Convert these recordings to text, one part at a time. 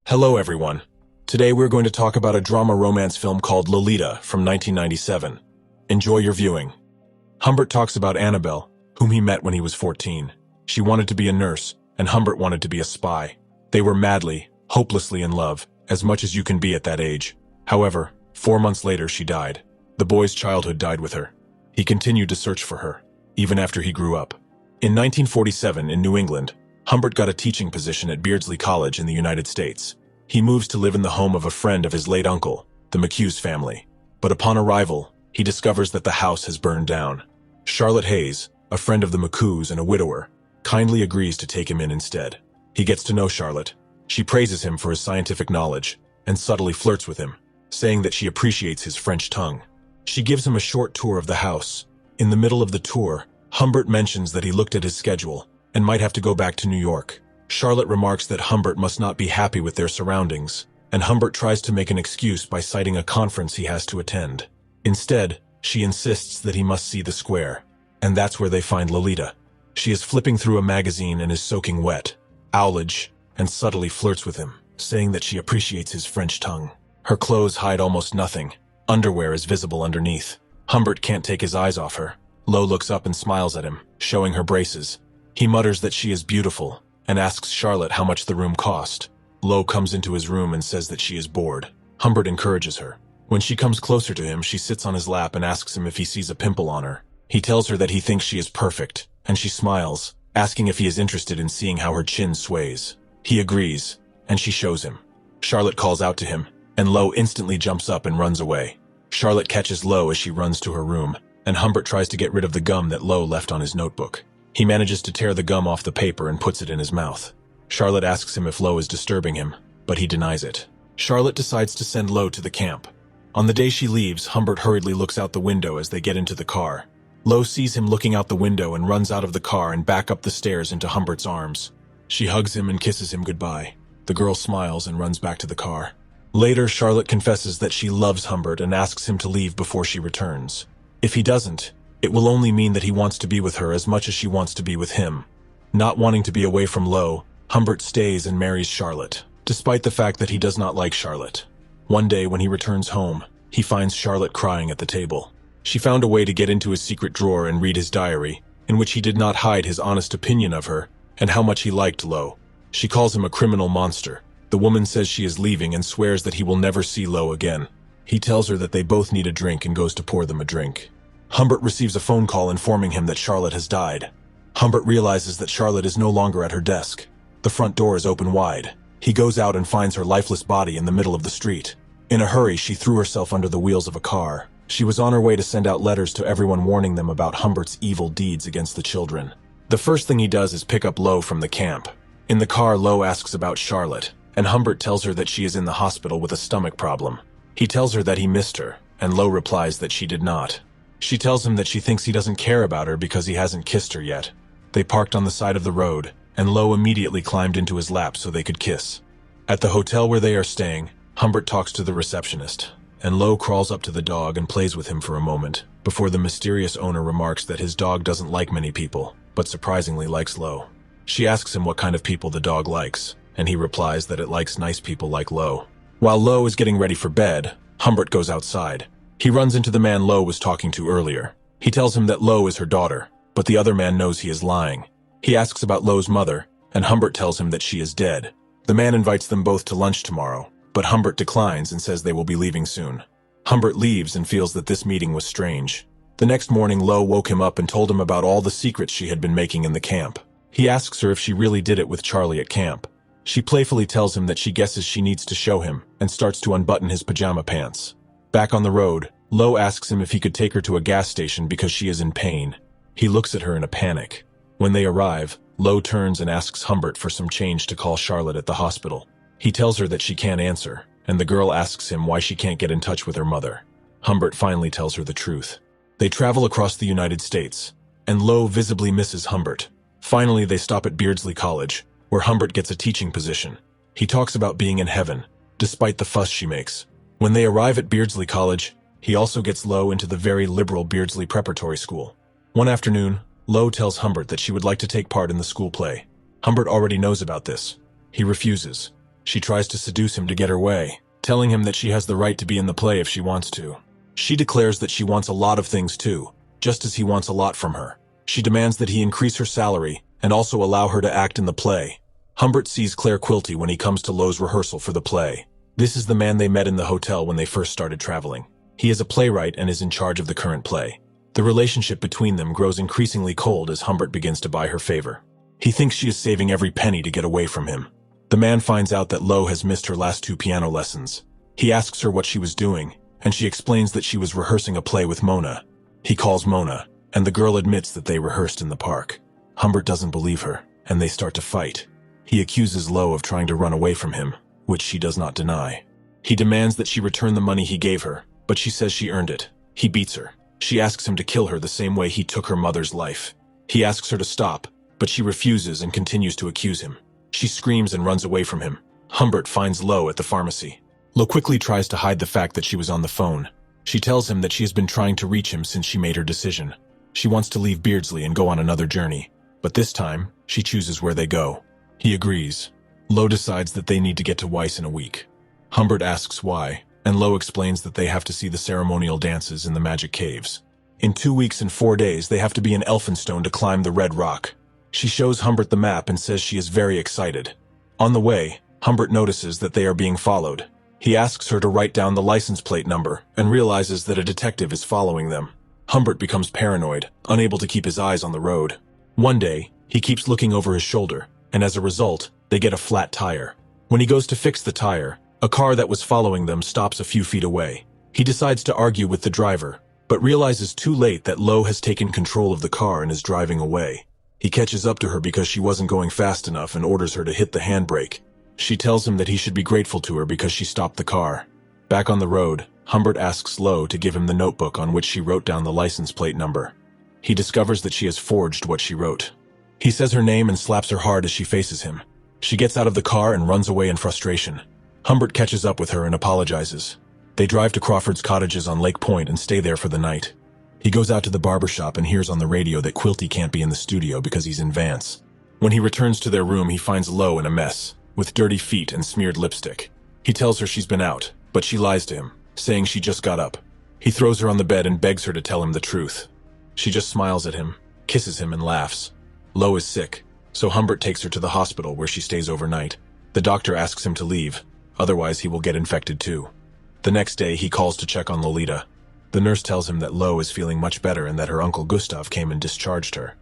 Hello everyone. Today we're going to talk about a drama romance film called Lolita from 1997. Enjoy your viewing. Humbert talks about Annabelle, whom he met when he was 14. She wanted to be a nurse, and Humbert wanted to be a spy. They were madly, hopelessly in love, as much as you can be at that age. However, 4 months later she died. The boy's childhood died with her. He continued to search for her, even after he grew up. In 1947, in New England, Humbert got a teaching position at Beardsley College in the United States. He moves to live in the home of a friend of his late uncle, the McHughes family. But upon arrival, he discovers that the house has burned down. Charlotte Hayes, a friend of the McHughes and a widower, kindly agrees to take him in instead. He gets to know Charlotte. She praises him for his scientific knowledge and subtly flirts with him, saying that she appreciates his French tongue. She gives him a short tour of the house. In the middle of the tour, Humbert mentions that he looked at his schedule and might have to go back to New York. Charlotte remarks that Humbert must not be happy with their surroundings, and Humbert tries to make an excuse by citing a conference he has to attend. Instead, she insists that he must see the square, and that's where they find Lolita. She is flipping through a magazine and is soaking wet, owlish, and subtly flirts with him, saying that she appreciates his French tongue. Her clothes hide almost nothing. Underwear is visible underneath. Humbert can't take his eyes off her. Lo looks up and smiles at him, showing her braces. He mutters that she is beautiful, and asks Charlotte how much the room cost. Lo comes into his room and says that she is bored. Humbert encourages her. When she comes closer to him, she sits on his lap and asks him if he sees a pimple on her. He tells her that he thinks she is perfect, and she smiles, asking if he is interested in seeing how her chin sways. He agrees, and she shows him. Charlotte calls out to him, and Lo instantly jumps up and runs away. Charlotte catches Lo as she runs to her room, and Humbert tries to get rid of the gum that Lo left on his notebook. He manages to tear the gum off the paper and puts it in his mouth. Charlotte asks him if Lo is disturbing him, but he denies it. Charlotte decides to send Lo to the camp. On the day she leaves, Humbert hurriedly looks out the window as they get into the car. Lo sees him looking out the window and runs out of the car and back up the stairs into Humbert's arms. She hugs him and kisses him goodbye. The girl smiles and runs back to the car. Later, Charlotte confesses that she loves Humbert and asks him to leave before she returns. If he doesn't, it will only mean that he wants to be with her as much as she wants to be with him. Not wanting to be away from Lo, Humbert stays and marries Charlotte, despite the fact that he does not like Charlotte. One day when he returns home, he finds Charlotte crying at the table. She found a way to get into his secret drawer and read his diary, in which he did not hide his honest opinion of her and how much he liked Lo. She calls him a criminal monster. The woman says she is leaving and swears that he will never see Lo again. He tells her that they both need a drink and goes to pour them a drink. Humbert receives a phone call informing him that Charlotte has died. Humbert realizes that Charlotte is no longer at her desk. The front door is open wide. He goes out and finds her lifeless body in the middle of the street. In a hurry, she threw herself under the wheels of a car. She was on her way to send out letters to everyone warning them about Humbert's evil deeds against the children. The first thing he does is pick up Lo from the camp. In the car, Lo asks about Charlotte, and Humbert tells her that she is in the hospital with a stomach problem. He tells her that he missed her, and Lo replies that she did not. She tells him that she thinks he doesn't care about her because he hasn't kissed her yet. They parked on the side of the road, and Lo immediately climbed into his lap so they could kiss. At the hotel where they are staying, Humbert talks to the receptionist, and Lo crawls up to the dog and plays with him for a moment, before the mysterious owner remarks that his dog doesn't like many people, but surprisingly likes Lo. She asks him what kind of people the dog likes, and he replies that it likes nice people like Lo. While Lo is getting ready for bed, Humbert goes outside. He runs into the man Lo was talking to earlier. He tells him that Lo is her daughter, but the other man knows he is lying. He asks about Lo's mother, and Humbert tells him that she is dead. The man invites them both to lunch tomorrow, but Humbert declines and says they will be leaving soon. Humbert leaves and feels that this meeting was strange. The next morning, Lo woke him up and told him about all the secrets she had been making in the camp. He asks her if she really did it with Charlie at camp. She playfully tells him that she guesses she needs to show him, and starts to unbutton his pajama pants. Back on the road, Lo asks him if he could take her to a gas station because she is in pain. He looks at her in a panic. When they arrive, Lo turns and asks Humbert for some change to call Charlotte at the hospital. He tells her that she can't answer, and the girl asks him why she can't get in touch with her mother. Humbert finally tells her the truth. They travel across the United States, and Lo visibly misses Humbert. Finally, they stop at Beardsley College, where Humbert gets a teaching position. He talks about being in heaven, despite the fuss she makes. When they arrive at Beardsley College, he also gets Lo into the very liberal Beardsley Preparatory School. One afternoon, Lo tells Humbert that she would like to take part in the school play. Humbert already knows about this. He refuses. She tries to seduce him to get her way, telling him that she has the right to be in the play if she wants to. She declares that she wants a lot of things too, just as he wants a lot from her. She demands that he increase her salary and also allow her to act in the play. Humbert sees Claire Quilty when he comes to Lowe's rehearsal for the play. This is the man they met in the hotel when they first started traveling. He is a playwright and is in charge of the current play. The relationship between them grows increasingly cold as Humbert begins to buy her favor. He thinks she is saving every penny to get away from him. The man finds out that Lowe has missed her last 2 piano lessons. He asks her what she was doing, and she explains that she was rehearsing a play with Mona. He calls Mona, and the girl admits that they rehearsed in the park. Humbert doesn't believe her, and they start to fight. He accuses Lowe of trying to run away from him, which she does not deny. He demands that she return the money he gave her, but she says she earned it. He beats her. She asks him to kill her the same way he took her mother's life. He asks her to stop, but she refuses and continues to accuse him. She screams and runs away from him. Humbert finds Lowe at the pharmacy. Lowe quickly tries to hide the fact that she was on the phone. She tells him that she has been trying to reach him since she made her decision. She wants to leave Beardsley and go on another journey, but this time, she chooses where they go. He agrees. Lowe decides that they need to get to Weiss in a week. Humbert asks why, and Lowe explains that they have to see the ceremonial dances in the magic caves. In 2 weeks and 4 days, they have to be in Elphinstone to climb the Red Rock. She shows Humbert the map and says she is very excited. On the way, Humbert notices that they are being followed. He asks her to write down the license plate number and realizes that a detective is following them. Humbert becomes paranoid, unable to keep his eyes on the road. One day, he keeps looking over his shoulder, and as a result, they get a flat tire. When he goes to fix the tire, a car that was following them stops a few feet away. He decides to argue with the driver, but realizes too late that Lowe has taken control of the car and is driving away. He catches up to her because she wasn't going fast enough and orders her to hit the handbrake. She tells him that he should be grateful to her because she stopped the car. Back on the road, Humbert asks Lowe to give him the notebook on which she wrote down the license plate number. He discovers that she has forged what she wrote. He says her name and slaps her hard as she faces him. She gets out of the car and runs away in frustration. Humbert catches up with her and apologizes. They drive to Crawford's cottages on Lake Point and stay there for the night. He goes out to the barber shop and hears on the radio that Quilty can't be in the studio because he's in Vance. When he returns to their room, he finds Lowe in a mess, with dirty feet and smeared lipstick. He tells her she's been out, but she lies to him, saying she just got up. He throws her on the bed and begs her to tell him the truth. She just smiles at him, kisses him, and laughs. Lowe is sick, so Humbert takes her to the hospital where she stays overnight. The doctor asks him to leave, otherwise he will get infected too. The next day, he calls to check on Lolita. The nurse tells him that Lowe is feeling much better and that her uncle Gustav came and discharged her.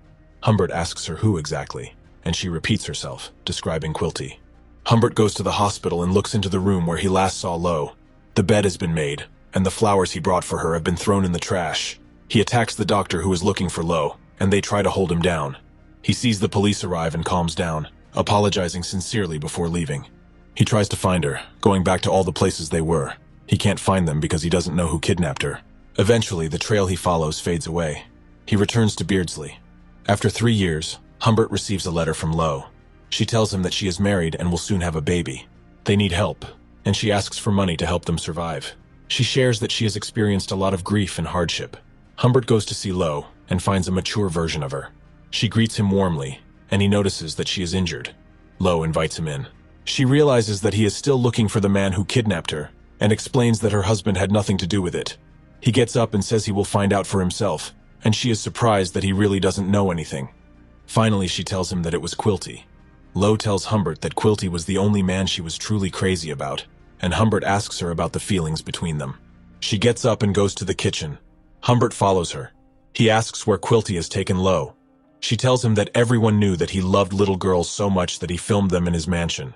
Humbert asks her who exactly, and she repeats herself, describing Quilty. Humbert goes to the hospital and looks into the room where he last saw Lowe. The bed has been made, and the flowers he brought for her have been thrown in the trash. He attacks the doctor who is looking for Lowe, and they try to hold him down. He sees the police arrive and calms down, apologizing sincerely before leaving. He tries to find her, going back to all the places they were. He can't find them because he doesn't know who kidnapped her. Eventually, the trail he follows fades away. He returns to Beardsley. After 3 years, Humbert receives a letter from Lowe. She tells him that she is married and will soon have a baby. They need help, and she asks for money to help them survive. She shares that she has experienced a lot of grief and hardship. Humbert goes to see Lowe and finds a mature version of her. She greets him warmly, and he notices that she is injured. Lowe invites him in. She realizes that he is still looking for the man who kidnapped her, and explains that her husband had nothing to do with it. He gets up and says he will find out for himself, and she is surprised that he really doesn't know anything. Finally, she tells him that it was Quilty. Lowe tells Humbert that Quilty was the only man she was truly crazy about, and Humbert asks her about the feelings between them. She gets up and goes to the kitchen. Humbert follows her. He asks where Quilty has taken Lowe. She tells him that everyone knew that he loved little girls so much that he filmed them in his mansion.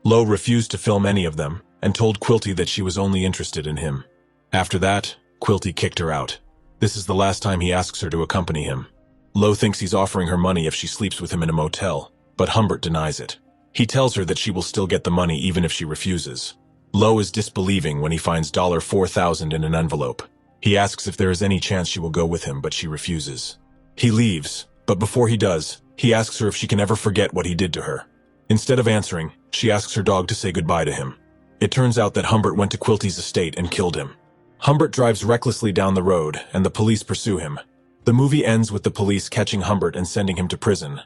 Lowe refused to film any of them, and told Quilty that she was only interested in him. After that, Quilty kicked her out. This is the last time he asks her to accompany him. Lowe thinks he's offering her money if she sleeps with him in a motel, but Humbert denies it. He tells her that she will still get the money even if she refuses. Lowe is disbelieving when he finds $4,000 in an envelope. He asks if there is any chance she will go with him, but she refuses. He leaves, but before he does, he asks her if she can ever forget what he did to her. Instead of answering, she asks her dog to say goodbye to him. It turns out that Humbert went to Quilty's estate and killed him. Humbert drives recklessly down the road, and the police pursue him. The movie ends with the police catching Humbert and sending him to prison,